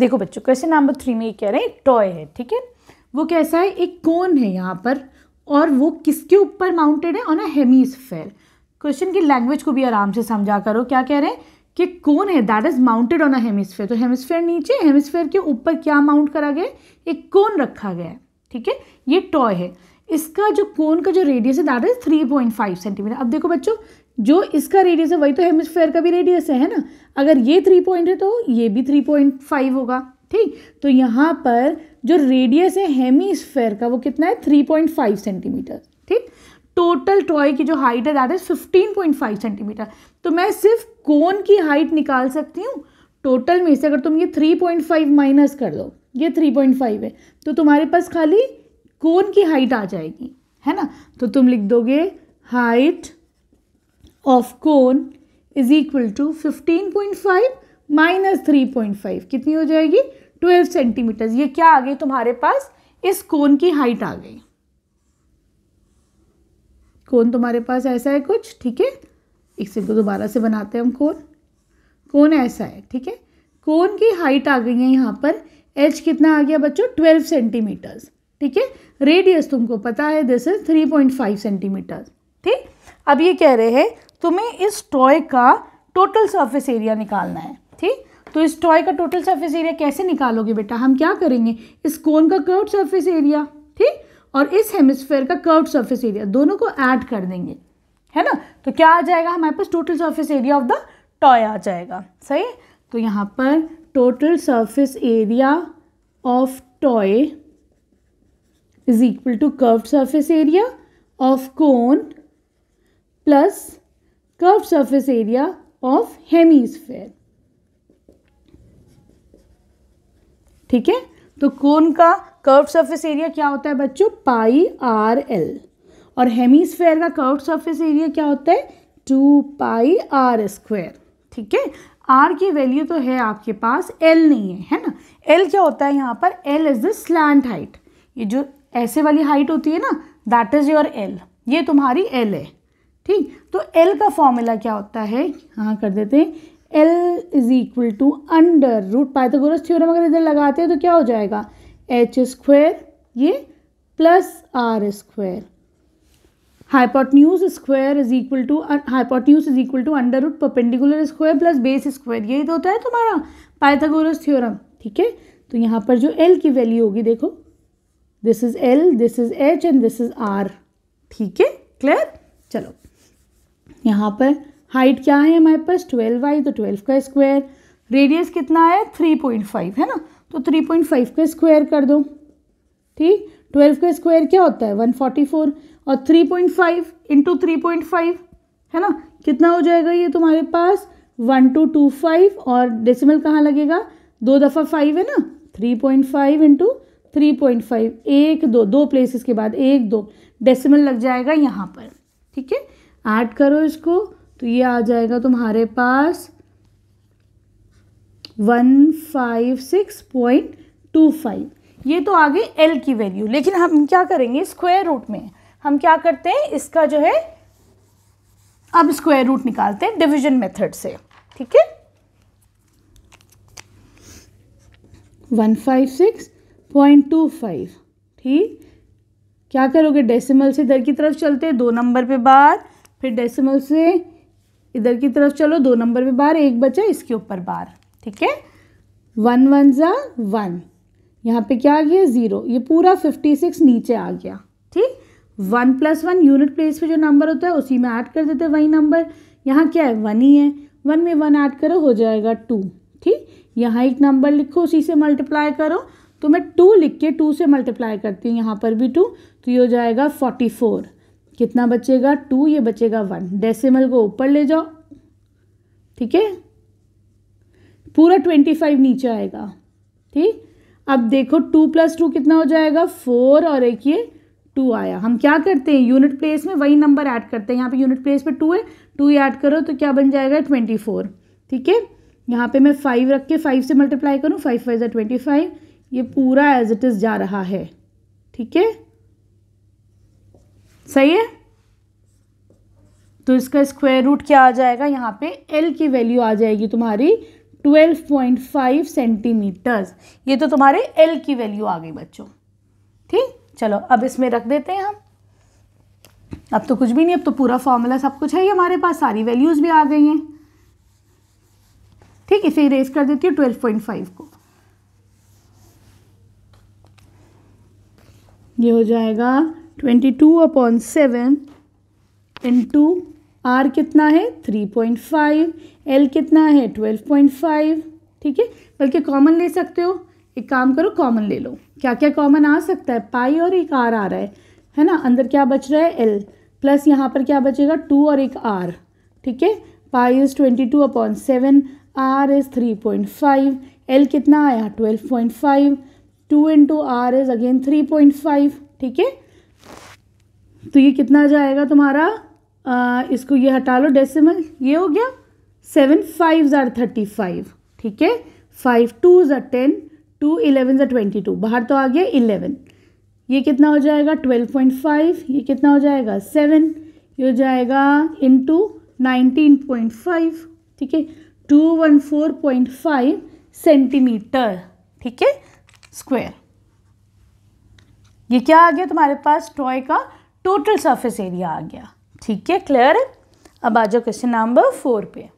देखो बच्चों, question number 3 में ये कह रहे हैं टॉय है, ठीक है। वो कैसा है, एक कोन है यहाँ पर और वो किसके ऊपर माउंटेड है, ऑन अ हेमीस्फेयर। क्वेश्चन की लैंग्वेज को भी आराम से समझा करो। क्या कह रहे हैं कि कोन है that is mounted on a hemisphere, तो हेमीस्फेयर नीचे, हेमीस्फेयर के ऊपर क्या माउंट करा गया है, एक कोन रखा गया है, ठीक है। ये टॉय है। इसका जो कोन का जो रेडियस है दैट इज 3.5 सेंटीमीटर। अब देखो बच्चों, जो इसका रेडियस है वही तो हेमिस्फेयर का भी रेडियस है ना। अगर ये 3 पॉइंट है तो ये भी 3.5 होगा, ठीक। तो यहाँ पर जो रेडियस है हेमिस्फेयर का वो कितना है, 3.5 सेंटीमीटर, ठीक। टोटल टॉय की जो हाइट है दैट इज 15.5 सेंटीमीटर। तो मैं सिर्फ कोन की हाइट निकाल सकती हूँ। टोटल में से अगर तुम ये 3.5 माइनस कर दो, ये 3.5 है, तो तुम्हारे पास खाली कोन की हाइट आ जाएगी, है ना। तो तुम लिख दोगे height of cone is equal to 15.5 minus 3.5, कितनी हो जाएगी, 12 सेंटीमीटर। ये क्या आ गई तुम्हारे पास, इस कोन की हाइट आ गई। कोन तुम्हारे पास ऐसा है कुछ, ठीक है। इसे को दोबारा से बनाते हैं हम। कोन ऐसा है, ठीक है। कोन की हाइट आ गई है यहाँ पर, एच कितना आ गया बच्चों, 12 सेंटीमीटर्स, ठीक है। रेडियस तुमको पता है दिस इज 3.5 सेंटीमीटर, ठीक। अब ये कह रहे हैं तुम्हें इस टॉय का टोटल सरफेस एरिया निकालना है, ठीक। तो इस टॉय का टोटल सरफेस एरिया कैसे निकालोगे बेटा, हम क्या करेंगे, इस कोन का कर्व्ड सरफेस एरिया, ठीक, और इस हेमिस्फेयर का कर्व्ड सरफेस एरिया, दोनों को ऐड कर देंगे, है ना। तो क्या आ जाएगा हमारे पास, total surface area of the toy आ जाएगा, सही। तो यहाँ पर total surface area of toy is equal to curved surface area of cone plus curved surface area of hemisphere, ठीक है। तो कोन का कर्व्ड सरफेस एरिया क्या होता है बच्चों, पाई आर एल, और हेमिस्फेयर का कर्व्ड सरफेस एरिया क्या होता है, 2 पाई आर स्क्वायर, ठीक है। आर की वैल्यू तो है आपके पास, एल नहीं है ना। एल क्या होता है यहाँ पर, L is the slant height. ये जो ऐसे वाली हाइट होती है ना, दैट इज योर एल, ये तुम्हारी एल है, ठीक। तो एल का फॉर्मूला क्या होता है, हाँ कर देते हैं, L is equal to under root Pythagoras theorem अगर इधर लगाते हैं तो क्या हो जाएगा, एच स्क्वायर ये plus R square, hypotenuse square is equal to under root perpendicular square plus base square, यही तो होता है तुम्हारा पाइथागोरस थ्योरम, ठीक है। तो यहाँ पर जो एल की वैल्यू होगी, देखो this is L, this is H and this is R, ठीक है, क्लियर। चलो यहाँ पर हाइट क्या है हमारे पास, 12y, तो 12 का स्क्वायर, रेडियस कितना है 3.5 है ना, तो 3.5 का स्क्वायर कर दो, ठीक। 12 का स्क्वायर क्या होता है 144, और 3.5 इंटू 3.5 है ना, कितना हो जाएगा ये तुम्हारे पास 1225, और डेसिमल कहाँ लगेगा, 2 दफ़ा 5 है ना, 3.5 इंटू 3.5, 1 2 2 प्लेसेस के बाद 1 2 डेसिमल लग जाएगा यहाँ पर, ठीक है। ऐड करो इसको तो ये आ जाएगा तुम्हारे पास 156.25, ये तो आ गई एल की वैल्यू। लेकिन हम क्या करेंगे, स्क्वायर रूट में हम क्या करते हैं, इसका जो है अब स्क्वायर रूट निकालते हैं डिवीजन मेथड से, ठीक है। 156.25, ठीक। क्या करोगे, डेसिमल से इधर की तरफ चलते हैं 2 नंबर पे बार, फिर डेसिमल से इधर की तरफ चलो 2 नंबर पे बार, एक बचा इसके ऊपर बार, ठीक है। 1 1 जा 1, यहाँ पे क्या आ गया 0, ये पूरा 56 नीचे आ गया, ठीक। 1 + 1 यूनिट प्लेस पे जो नंबर होता है उसी में ऐड कर देते हैं वही नंबर, यहाँ क्या है 1 ही है, 1 में 1 ऐड करो हो जाएगा 2, ठीक। यहाँ एक नंबर लिखो उसी से मल्टीप्लाई करो, तो मैं 2 लिख के 2 से मल्टीप्लाई करती हूँ, यहाँ पर भी 2, तो ये हो जाएगा 44, कितना बचेगा 2, ये बचेगा 1, डेसिमल को ऊपर ले जाओ, ठीक है, पूरा 25 नीचे आएगा, ठीक। अब देखो 2 + 2 कितना हो जाएगा 4, और एक ये 2 आया। हम क्या करते हैं, यूनिट प्लेस में वही नंबर ऐड करते हैं, यहाँ पे यूनिट प्लेस पे 2 है, 2 ऐड करो तो क्या बन जाएगा 24, ठीक है। यहाँ पे मैं 5 रख के 5 से मल्टीप्लाई करूँ, 5 5 = 25, ये पूरा एज इट इज जा रहा है, ठीक है, सही है। तो इसका स्क्वायर रूट क्या आ जाएगा, यहाँ पे एल की वैल्यू आ जाएगी तुम्हारी 12.5 सेंटीमीटर्स। ये तो तुम्हारे एल की वैल्यू आ गई बच्चों। ठीक, चलो अब इसमें रख देते हैं हम। अब तो कुछ भी नहीं, अब तो पूरा फॉर्मूला सब कुछ है ही हमारे पास, सारी वैल्यूज भी आ गई हैं। ठीक, इसे इरेज कर देती हूँ 12.5 को। ये हो जाएगा 22/7 इंटू आर कितना है 3.5, एल कितना है 12.5। ठीक है, बल्कि कॉमन ले सकते हो, एक काम करो कॉमन ले लो। क्या क्या कॉमन आ सकता है, पाई और एक आर आ रहा है ना, अंदर क्या बच रहा है एल, प्लस यहाँ पर क्या बचेगा 2 और एक आर। ठीक है, पाई इज़ 22/7, आर इज़ 3.5, एल कितना आया 12.5, 2 इंटू आर इज़ अगेन 3.5। ठीक है, तो ये कितना जाएगा तुम्हारा, इसको ये हटा लो डेसिमल, ये हो गया 7 5s are 35। ठीक है, 5 2s are 10, 2 11s are 22, बाहर तो आ गया 11। ये कितना हो जाएगा 12.5, ये कितना हो जाएगा 7, ये हो जाएगा इंटू 19.5। ठीक है, 214.5 सेंटीमीटर। ठीक है, स्क्वायर। ये क्या आ गया तुम्हारे पास, टॉय का टोटल सरफेस एरिया आ गया। ठीक है, क्लियर है। अब आ जाओ क्वेश्चन नंबर 4 पे।